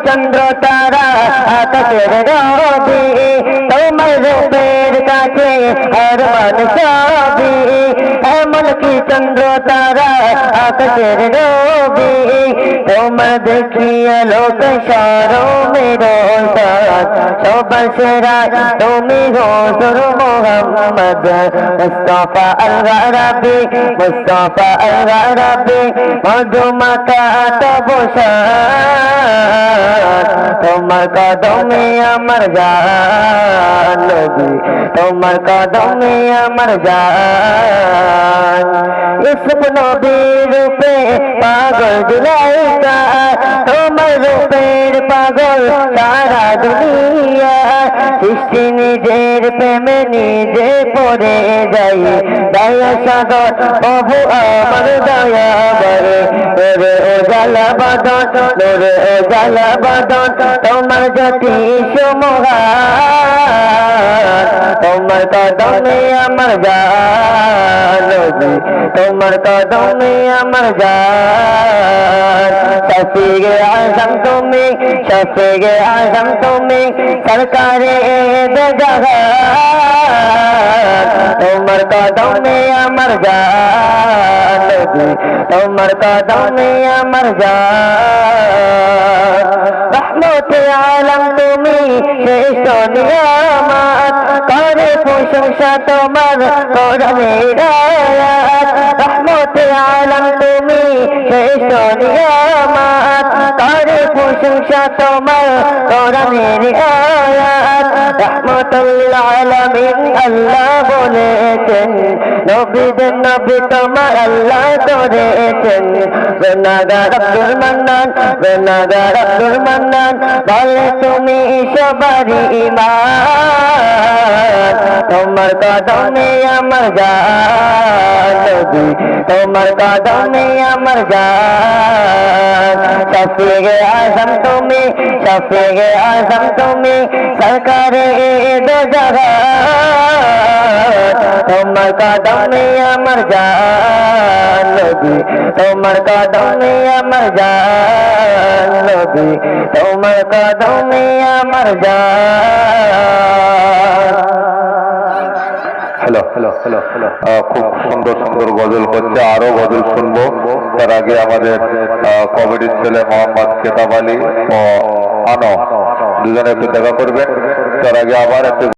চন্দ্র তারা আকাশের রবি তোমার রূপের কাছে আর সবই এমন কি চন্দ্র তারা আকাশের রবি তোমার দেখিয়ে লোক শরমের সবার সেরা তুমি হুজুর মুহাম্মদ মুস্তাফা আল-আরাবী মুস্তাফা আল-আরাবী মধুমাতা তবশান তোমার কদমে আমার জান নবী তোমার কদমে আমার জান ইসব নবীর রূপে পাগল দিলাইকা তোমার রূপের পাগল সারা দুনিয়া সৃষ্টি নিজের প্রেমে নিজে পড়ে যাই দয়া সাগর প্রভু আমার দয়া বরে তোরে ও জালা বাদন তোরে ও জালা বাদন তোমার জ্যোতি সুমহান তোমার কদমে আমার জান নবী তোমার কদমে আমার জান শফিয়ে আজম তুমি শফিয়ে আজম তুমি সরকারে দো জাহান তোমার কদমে আমার জান নবী তোমার কদমে আমার জান রহমতে আলম তুমি শ্রেষ্ঠ নিয়ামত করে প্রশংসা তোমার কোরআনের আয়াত রহমতে আলম তুমি শ্রেষ্ঠ নিয়ামত করে প্রশংসা তোমার কোরআনের আয়াত রহমতুল আলামিন আল্লাহ বলেছেন নবীদের নবী তোমার আল্লাহ করেছেন গুনাহগার আব্দুল মান্নান গুনাহগার আব্দুল মান্নান বলে তুমি সবারই ইমান তোমার কদমে আমার জান নবী তোমার কদমে আমার জান শফিয়ে আজম তুমি শফিয়ে আজম তুমি সরকারে দো জাহান তোমার কদমে আমার জান নবী তোমার কদমে আমার জান নবী তোমার কদমে আমার জান হ্যালো হ্যালো হ্যালো হ্যালো খুব সুন্দর সুন্দর গজল করছে, আরো গজল শুনবো। তার আগে আমাদের কমিটির ছেলে মোহাম্মদ কেতাব আলী ও আনো দুজনে একটু দেখা করবেন। তার আগে আবার একটু